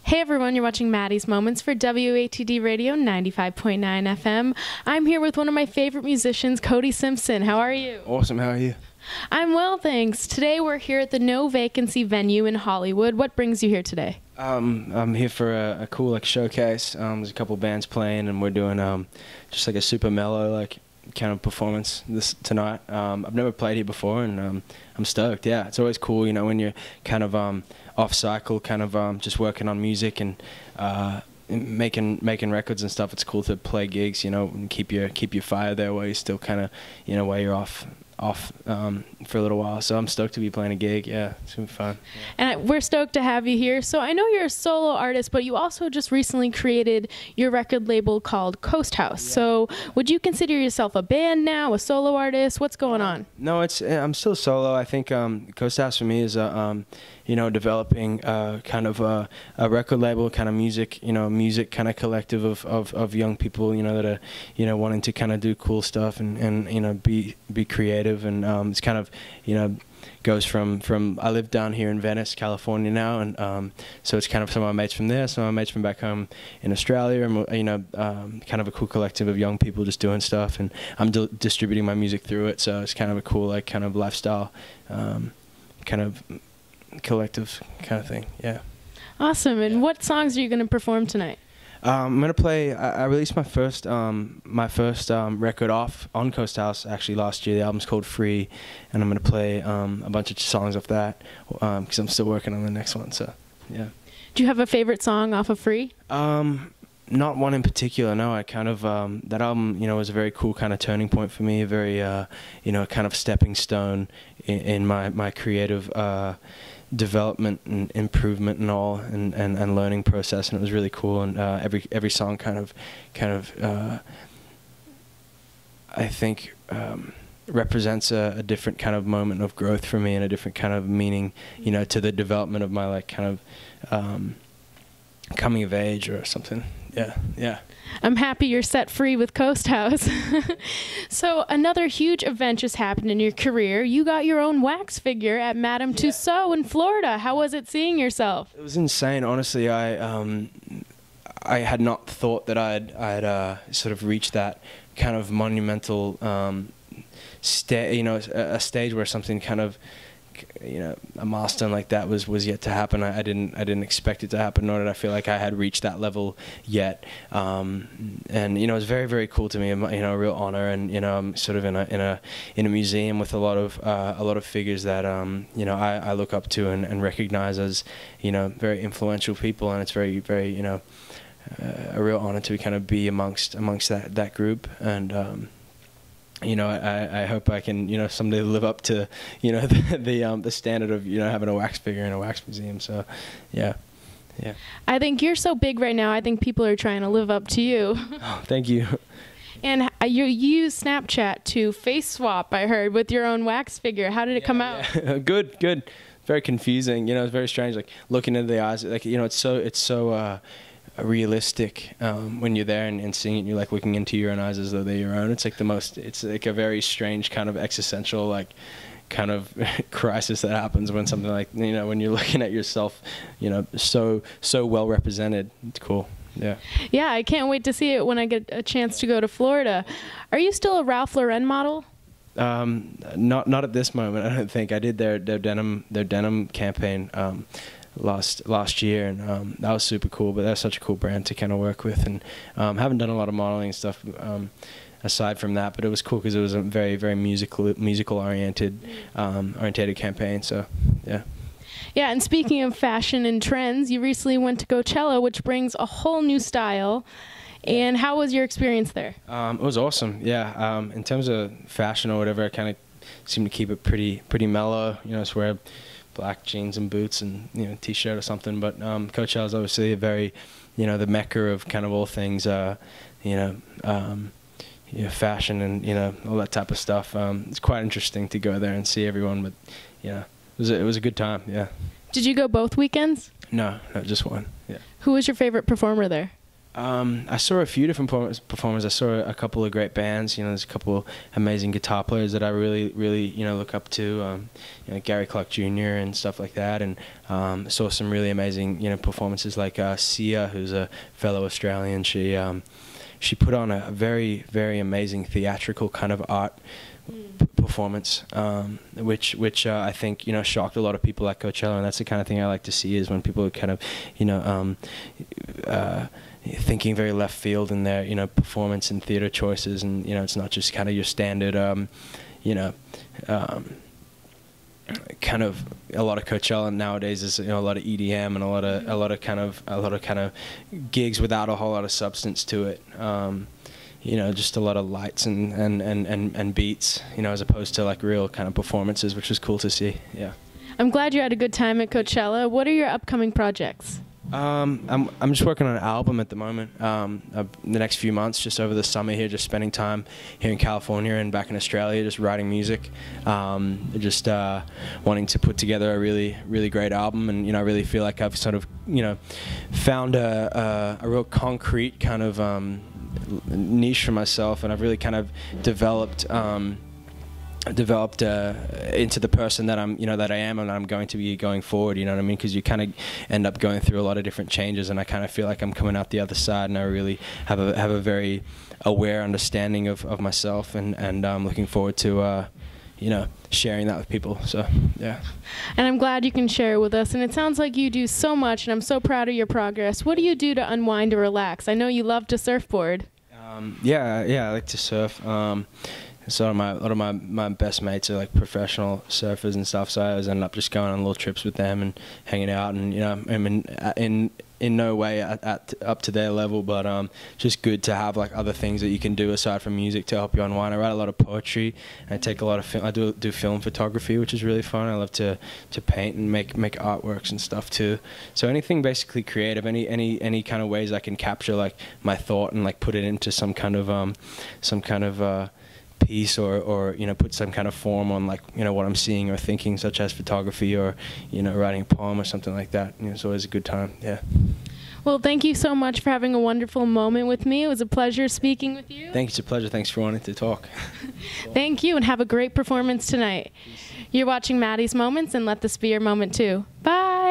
Hey everyone, you're watching Maddie's Moments for WATD Radio 95.9 FM. I'm here with one of my favorite musicians, Cody Simpson. How are you? Awesome, how are you? I'm well, thanks. Today we're here at the No Vacancy venue in Hollywood. What brings you here today? I'm here for a cool showcase. There's a couple bands playing, and we're doing just like a super mellow kind of performance tonight. I've never played here before, and I'm stoked. Yeah, it's always cool, when you're kind of off cycle, kind of just working on music and making records and stuff. It's cool to play gigs, and keep your fire there while you're still kind of while you're off for a little while. So I'm stoked to be playing a gig. Yeah, it's gonna be fun. And we're stoked to have you here. So I know you're a solo artist, but you also just recently created your record label called Coast House. Yeah. So would you consider yourself a band now, a solo artist? What's going on? No, I'm still solo. I think Coast House for me is developing kind of a record label, kind of music kind of collective of young people, that are, wanting to kind of do cool stuff and be creative. And it's kind of, goes from I live down here in Venice, California now, and so it's kind of some of my mates from there, some of my mates from back home in Australia, and kind of a cool collective of young people just doing stuff, and I'm distributing my music through it. So it's kind of a cool kind of lifestyle, kind of collective kind of thing. Yeah. Awesome. And what songs are you going to perform tonight? I'm gonna play. I released my first record off on Coast House actually last year. The album's called Free, and I'm gonna play a bunch of songs off that because I'm still working on the next one. So yeah. Do you have a favorite song off of Free? Not one in particular. No, I kind of that album was a very cool kind of turning point for me. A very kind of stepping stone in my creative development and improvement and all and learning process, and it was really cool. And every song kind of I think represents a different kind of moment of growth for me and a different kind of meaning to the development of my kind of coming of age or something. Yeah. I'm happy you're set free with Coast House. So another huge event just happened in your career. You got your own wax figure at Madame Tussauds in Florida. How was it seeing yourself? It was insane, honestly. I had not thought that I'd sort of reached that kind of monumental a stage where something kind of a milestone like that was yet to happen. I didn't expect it to happen, nor did I feel like I had reached that level yet. And it was very, very cool to me. A real honor. And I'm sort of in a museum with a lot of figures that I look up to and recognize as very influential people. And it's very, very a real honor to kind of be amongst that group. And I hope I can, someday live up to, the standard of, having a wax figure in a wax museum. So, yeah. I think you're so big right now. I think people are trying to live up to you. Oh, thank you. And you use Snapchat to face swap, I heard, with your own wax figure. How did it come out? Yeah. Good. Very confusing. It's very strange. Like looking into the eyes. Like it's so realistic when you're there and seeing it. You're like looking into your own eyes as though they're your own. It's like a very strange kind of existential kind of crisis that happens when something like when you're looking at yourself so well represented. It's cool. Yeah, I can't wait to see it when I get a chance to go to Florida. Are you still a Ralph Lauren model? Not at this moment, I don't think. I did their denim campaign last year, and that was super cool. But they're such a cool brand to kind of work with, and haven't done a lot of modeling and stuff aside from that. But it was cool because it was a very, very musical oriented campaign. So yeah. And speaking of fashion and trends, you recently went to Coachella, which brings a whole new style. And how was your experience there? It was awesome. Yeah. In terms of fashion or whatever, I kind of seem to keep it pretty mellow. Just wear black jeans and boots and t-shirt or something. But Coachella is obviously a very the mecca of kind of all things fashion and all that type of stuff. It's quite interesting to go there and see everyone. But it was a good time. Yeah. Did you go both weekends? No, just one. Yeah. Who was your favorite performer there? I saw a few different performers. I saw a couple of great bands. You know, there's a couple amazing guitar players that I really, you know, look up to. You know, Gary Clark Jr. and stuff like that. And saw some really amazing, you know, performances like Sia, who's a fellow Australian. She put on a very amazing theatrical kind of art performance, which I think, you know, shocked a lot of people at Coachella, and that's the kind of thing I like to see, is when people are kind of, you know, thinking very left field in their, you know, performance and theater choices, and, you know, it's not just kind of your standard, you know, kind of a lot of Coachella nowadays is, you know, a lot of EDM and a lot of kind of gigs without a whole lot of substance to it. You know, just a lot of lights and beats, you know, as opposed to like real kind of performances, which was cool to see. Yeah. I'm glad you had a good time at Coachella. What are your upcoming projects? I'm just working on an album at the moment. The next few months, just over the summer here, just spending time here in California and back in Australia, just writing music. Just wanting to put together a really great album, and, you know, I really feel like I've sort of, you know, found a real concrete kind of niche for myself, and I've really kind of developed into the person that I'm, you know, that I am and I'm going to be going forward, you know what I mean? Because you kind of end up going through a lot of different changes, and I kind of feel like I'm coming out the other side, and I really have a very aware understanding of myself, and I'm looking forward to you know, sharing that with people. So yeah. And I'm glad you can share it with us, and it sounds like you do so much, and I'm so proud of your progress. What do you do to unwind or relax? I know you love to surfboard. Yeah, I like to surf. So a lot of my best mates are like professional surfers and stuff, so I always end up just going on little trips with them and hanging out, and, you know, I mean, in no way up to their level, but just good to have like other things that you can do aside from music to help you unwind. I write a lot of poetry, and I take a lot of film. I do film photography, which is really fun. I love to paint and make artworks and stuff too. So anything basically creative, any kind of ways I can capture like my thought and like put it into some kind of piece, or you know, put some kind of form on, like, you know, what I'm seeing or thinking, such as photography, or, you know, writing a poem or something like that. You know, it's always a good time. Yeah. Well, thank you so much for having a wonderful moment with me. It was a pleasure speaking with you. Thank you. It's a pleasure. Thanks for wanting to talk. Thank you, and have a great performance tonight. You're watching Maddie's Moments, and let this be your moment too. Bye.